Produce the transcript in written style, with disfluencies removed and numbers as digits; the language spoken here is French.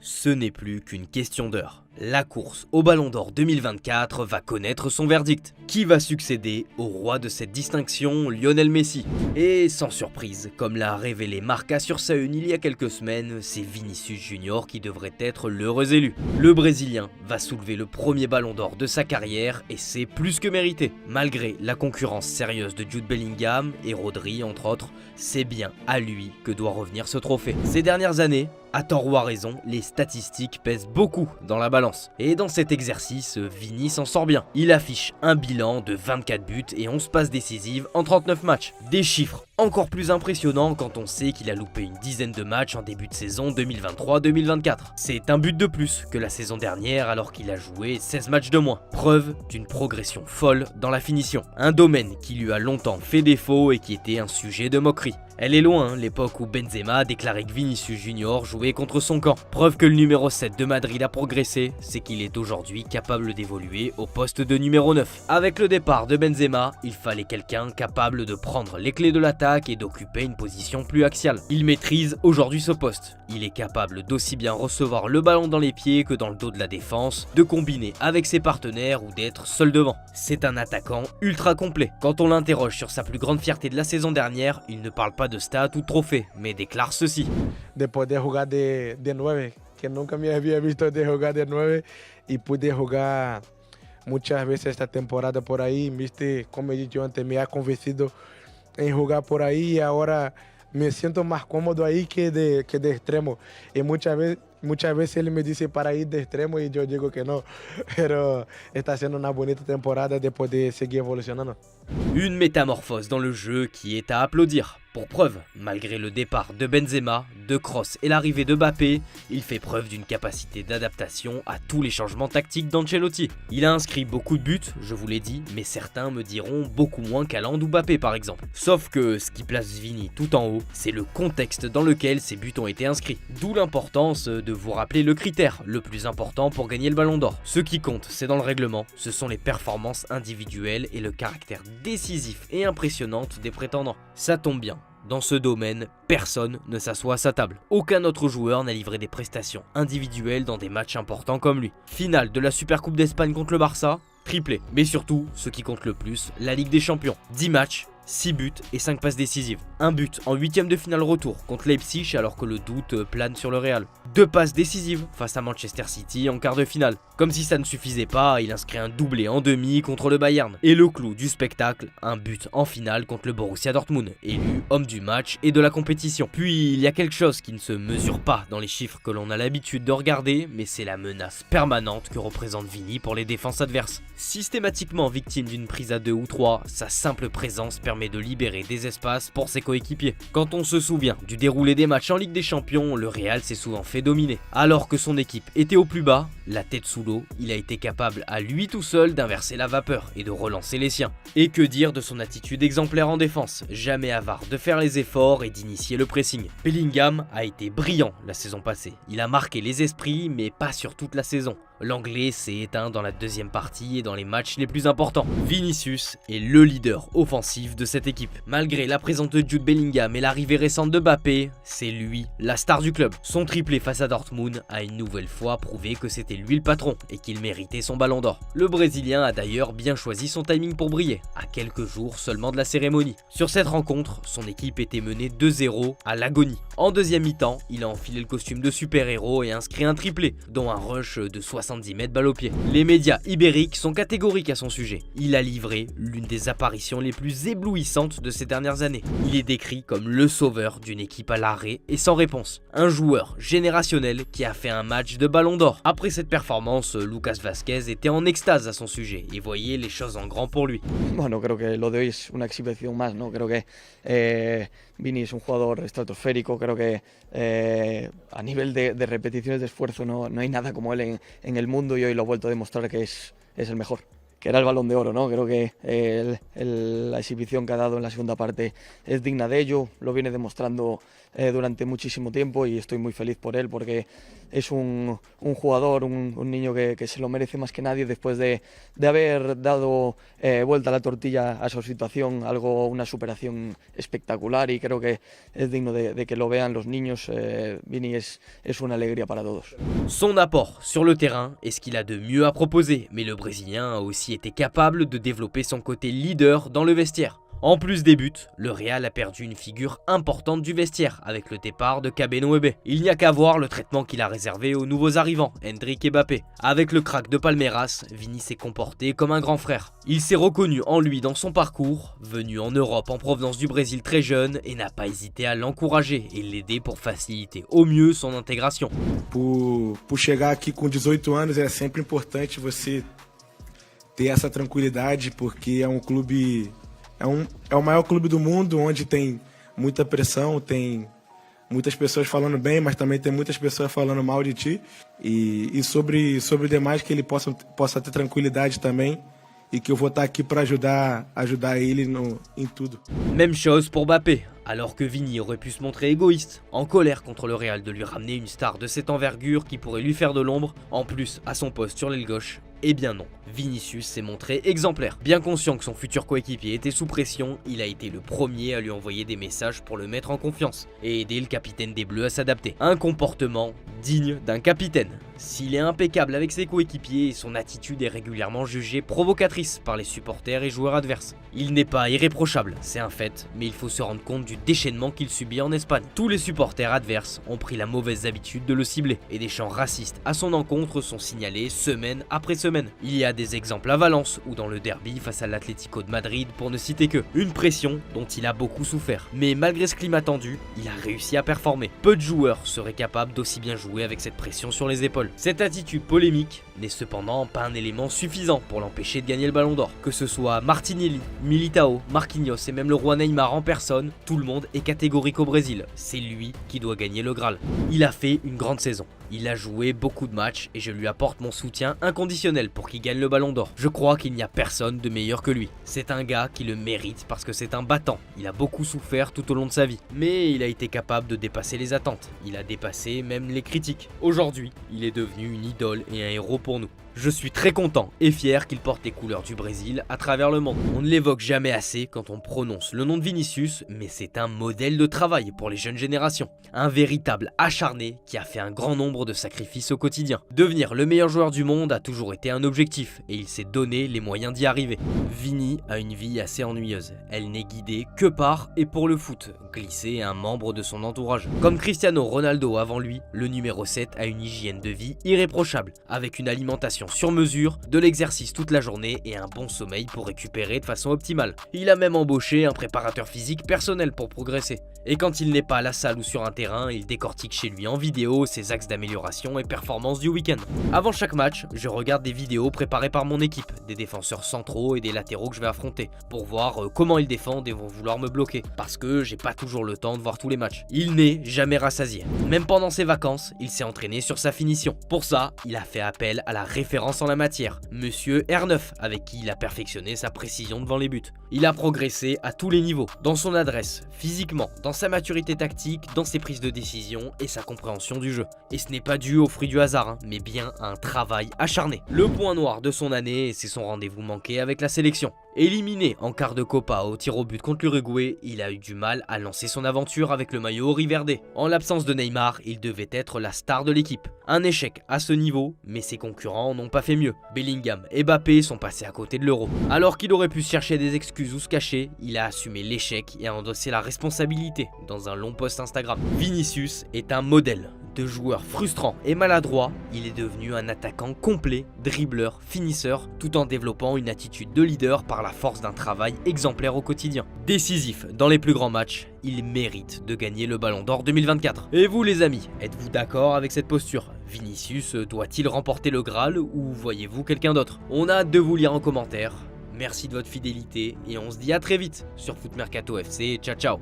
Ce n'est plus qu'une question d'heure. La course au Ballon d'Or 2024 va connaître son verdict. Qui va succéder au roi de cette distinction, Lionel Messi? Et sans surprise, comme l'a révélé Marca sur sa une il y a quelques semaines, c'est Vinicius Junior qui devrait être l'heureux élu. Le Brésilien va soulever le premier Ballon d'Or de sa carrière et c'est plus que mérité. Malgré la concurrence sérieuse de Jude Bellingham et Rodri entre autres, c'est bien à lui que doit revenir ce trophée. Ces dernières années, à tort ou à raison, les statistiques pèsent beaucoup dans la balance. Et dans cet exercice, Vini s'en sort bien. Il affiche un bilan de 24 buts et 11 passes décisives en 39 matchs. Des chiffres encore plus impressionnants quand on sait qu'il a loupé une dizaine de matchs en début de saison 2023-2024. C'est un but de plus que la saison dernière alors qu'il a joué 16 matchs de moins. Preuve d'une progression folle dans la finition. Un domaine qui lui a longtemps fait défaut et qui était un sujet de moquerie. Elle est loin, l'époque où Benzema a déclaré que Vinicius Junior jouait contre son camp. Preuve que le numéro 7 de Madrid a progressé, c'est qu'il est aujourd'hui capable d'évoluer au poste de numéro 9. Avec le départ de Benzema, il fallait quelqu'un capable de prendre les clés de l'attaque et d'occuper une position plus axiale. Il maîtrise aujourd'hui ce poste. Il est capable d'aussi bien recevoir le ballon dans les pieds que dans le dos de la défense, de combiner avec ses partenaires ou d'être seul devant. C'est un attaquant ultra complet. Quand on l'interroge sur sa plus grande fierté de la saison dernière, il ne parle pas de stats ou de trophées, mais déclare ceci. De poder jugar de 9, que nunca me había visto de jugar de 9 y pude jugar muchas veces esta temporada por ahí, viste, como he dicho antes, me ha convencido en jugar por ahí y ahora me siento más cómodo ahí que de extremo. Y muchas veces él me dice para ir de extremo y yo digo que no, pero está haciendo una bonita temporada de poder seguir evolucionando. Une métamorphose dans le jeu qui est à applaudir. Pour preuve, malgré le départ de Benzema, de Kroos et l'arrivée de Mbappé, il fait preuve d'une capacité d'adaptation à tous les changements tactiques d'Ancelotti. Il a inscrit beaucoup de buts, je vous l'ai dit, mais certains me diront beaucoup moins qu'Haaland ou Mbappé par exemple. Sauf que ce qui place Vini tout en haut, c'est le contexte dans lequel ces buts ont été inscrits. D'où l'importance de vous rappeler le critère le plus important pour gagner le Ballon d'Or. Ce qui compte, c'est dans le règlement, ce sont les performances individuelles et le caractère décisif et impressionnant des prétendants. Ça tombe bien. Dans ce domaine, personne ne s'assoit à sa table. Aucun autre joueur n'a livré des prestations individuelles dans des matchs importants comme lui. Finale de la Supercoupe d'Espagne contre le Barça, triplé. Mais surtout, ce qui compte le plus, la Ligue des Champions. 10 matchs, 6 buts et 5 passes décisives. Un but en 8ème de finale retour contre Leipzig alors que le doute plane sur le Real. 2 passes décisives face à Manchester City en quart de finale. Comme si ça ne suffisait pas, il inscrit un doublé en demi contre le Bayern. Et le clou du spectacle, un but en finale contre le Borussia Dortmund, élu homme du match et de la compétition. Puis il y a quelque chose qui ne se mesure pas dans les chiffres que l'on a l'habitude de regarder, mais c'est la menace permanente que représente Vini pour les défenses adverses. Systématiquement victime d'une prise à 2 ou 3, sa simple présence permet de libérer des espaces pour ses coéquipiers. Quand on se souvient du déroulé des matchs en Ligue des Champions, le Real s'est souvent fait dominer. Alors que son équipe était au plus bas, la tête sous l'eau, il a été capable à lui tout seul d'inverser la vapeur et de relancer les siens. Et que dire de son attitude exemplaire en défense, jamais avare de faire les efforts et d'initier le pressing. Bellingham a été brillant la saison passée. Il a marqué les esprits mais pas sur toute la saison. L'anglais s'est éteint dans la deuxième partie et dans les matchs les plus importants. Vinicius est le leader offensif de cette équipe. Malgré la présence de Jude Bellingham et l'arrivée récente de Mbappé, c'est lui la star du club. Son triplé face à Dortmund a une nouvelle fois prouvé que c'était lui le patron et qu'il méritait son Ballon d'Or. Le Brésilien a d'ailleurs bien choisi son timing pour briller, à quelques jours seulement de la cérémonie. Sur cette rencontre, son équipe était menée 2-0 à l'agonie. En deuxième mi-temps, il a enfilé le costume de super-héros et inscrit un triplé, dont un rush de 70 mètres balle au pied. Les médias ibériques sont catégoriques à son sujet. Il a livré l'une des apparitions les plus éblouissantes de ces dernières années. Il est décrit comme le sauveur d'une équipe à l'arrêt et sans réponse. Un joueur générationnel qui a fait un match de Ballon d'Or. Après cette performance, Lucas Vázquez était en extase à son sujet et voyait les choses en grand pour lui. Bueno, creo que lo de hoy es una exhibición más, ¿no? Creo que Vini es un jugador estratosférico, creo que a nivel de repeticiones de esfuerzo no hay nada como él en el mundo y hoy lo ha vuelto a demostrar que es el mejor. Que era el Balón de Oro, ¿no? Creo que la exhibición que ha dado en la segunda parte es digna de ello, lo viene demostrando durante muchísimo tiempo y estoy muy feliz por él porque es un jugador, un niño que se lo merece más que nadie después de haber dado vuelta a la tortilla a su situación, una superación espectacular, y creo que es digno de que lo vean los niños. Vini es una alegría para todos. Son apport sur le terrain est ce qu'il a de mieux à proposer, mais le Brésilien a aussi été capable de développer son côté leader dans le vestiaire. En plus des buts, le Real a perdu une figure importante du vestiaire avec le départ de Kabenoebe. Il n'y a qu'à voir le traitement qu'il a réservé aux nouveaux arrivants, Endrick et Mbappé. Avec le crack de Palmeiras, Vini s'est comporté comme un grand frère. Il s'est reconnu en lui dans son parcours, venu en Europe en provenance du Brésil très jeune, et n'a pas hésité à l'encourager et l'aider pour faciliter au mieux son intégration. Por chegar aqui com 18 anos é sempre importante você ter essa tranquilidade, porque é um clube... É o maior clube do mundo, onde tem muita pressão, tem muitas pessoas falando bem, mas também tem muitas pessoas falando mal de ti. E sobre o demais, que ele possa ter tranquilidade também, e que eu vou estar aqui para ajudar ele em tudo. Même chose pour Mbappé. Alors que Vini aurait pu se montrer égoïste, en colère contre le Real de lui ramener une star de cette envergure qui pourrait lui faire de l'ombre, en plus à son poste sur l'aile gauche, eh bien non, Vinicius s'est montré exemplaire. Bien conscient que son futur coéquipier était sous pression, il a été le premier à lui envoyer des messages pour le mettre en confiance et aider le capitaine des Bleus à s'adapter. Un comportement digne d'un capitaine. S'il est impeccable avec ses coéquipiers, son attitude est régulièrement jugée provocatrice par les supporters et joueurs adverses. Il n'est pas irréprochable, c'est un fait, mais il faut se rendre compte du déchaînement qu'il subit en Espagne. Tous les supporters adverses ont pris la mauvaise habitude de le cibler, et des chants racistes à son encontre sont signalés semaine après semaine. Il y a des exemples à Valence ou dans le derby face à l'Atlético de Madrid pour ne citer que. Une pression dont il a beaucoup souffert, mais malgré ce climat tendu, il a réussi à performer. Peu de joueurs seraient capables d'aussi bien jouer avec cette pression sur les épaules. Cette attitude polémique n'est cependant pas un élément suffisant pour l'empêcher de gagner le Ballon d'Or. Que ce soit Martinelli, Militao, Marquinhos et même le roi Neymar en personne, tout le monde est catégorique au Brésil. C'est lui qui doit gagner le Graal. Il a fait une grande saison. Il a joué beaucoup de matchs et je lui apporte mon soutien inconditionnel pour qu'il gagne le Ballon d'Or. Je crois qu'il n'y a personne de meilleur que lui. C'est un gars qui le mérite parce que c'est un battant. Il a beaucoup souffert tout au long de sa vie. Mais il a été capable de dépasser les attentes. Il a dépassé même les critiques. Aujourd'hui, il est devenu une idole et un héros pour nous. Je suis très content et fier qu'il porte les couleurs du Brésil à travers le monde. On ne l'évoque jamais assez quand on prononce le nom de Vinicius, mais c'est un modèle de travail pour les jeunes générations. Un véritable acharné qui a fait un grand nombre de sacrifices au quotidien. Devenir le meilleur joueur du monde a toujours été un objectif et il s'est donné les moyens d'y arriver. Vini a une vie assez ennuyeuse. Elle n'est guidée que par et pour le foot, glissé un membre de son entourage. Comme Cristiano Ronaldo avant lui, le numéro 7 a une hygiène de vie irréprochable, avec une alimentation sur mesure, de l'exercice toute la journée et un bon sommeil pour récupérer de façon optimale. Il a même embauché un préparateur physique personnel pour progresser. Et quand il n'est pas à la salle ou sur un terrain, il décortique chez lui en vidéo ses axes d'amélioration et performances du week-end. Avant chaque match, je regarde des vidéos préparées par mon équipe, des défenseurs centraux et des latéraux que je vais affronter, pour voir comment ils défendent et vont vouloir me bloquer, parce que j'ai pas toujours le temps de voir tous les matchs. Il n'est jamais rassasié. Même pendant ses vacances, il s'est entraîné sur sa finition. Pour ça, il a fait appel à la référence en la matière, Monsieur R9, avec qui il a perfectionné sa précision devant les buts. Il a progressé à tous les niveaux, dans son adresse, physiquement, dans sa maturité tactique, dans ses prises de décision et sa compréhension du jeu. Et ce n'est pas dû au fruit du hasard, mais bien à un travail acharné. Le point noir de son année, c'est son rendez-vous manqué avec la sélection. Éliminé en quart de Copa au tir au but contre l'Uruguay, il a eu du mal à lancer son aventure avec le maillot Riverde. En l'absence de Neymar, il devait être la star de l'équipe. Un échec à ce niveau, mais ses concurrents n'ont pas fait mieux. Bellingham et Mbappé sont passés à côté de l'Euro. Alors qu'il aurait pu chercher des excuses ou se cacher, il a assumé l'échec et a endossé la responsabilité dans un long post Instagram. Vinicius est un modèle. De joueur frustrant et maladroit, il est devenu un attaquant complet, dribbleur, finisseur, tout en développant une attitude de leader par la force d'un travail exemplaire au quotidien. Décisif dans les plus grands matchs, il mérite de gagner le Ballon d'Or 2024. Et vous les amis, êtes-vous d'accord avec cette posture? Vinicius doit-il remporter le Graal ou voyez-vous quelqu'un d'autre? On a hâte de vous lire en commentaire. Merci de votre fidélité et on se dit à très vite sur Foot Mercato FC. Ciao ciao.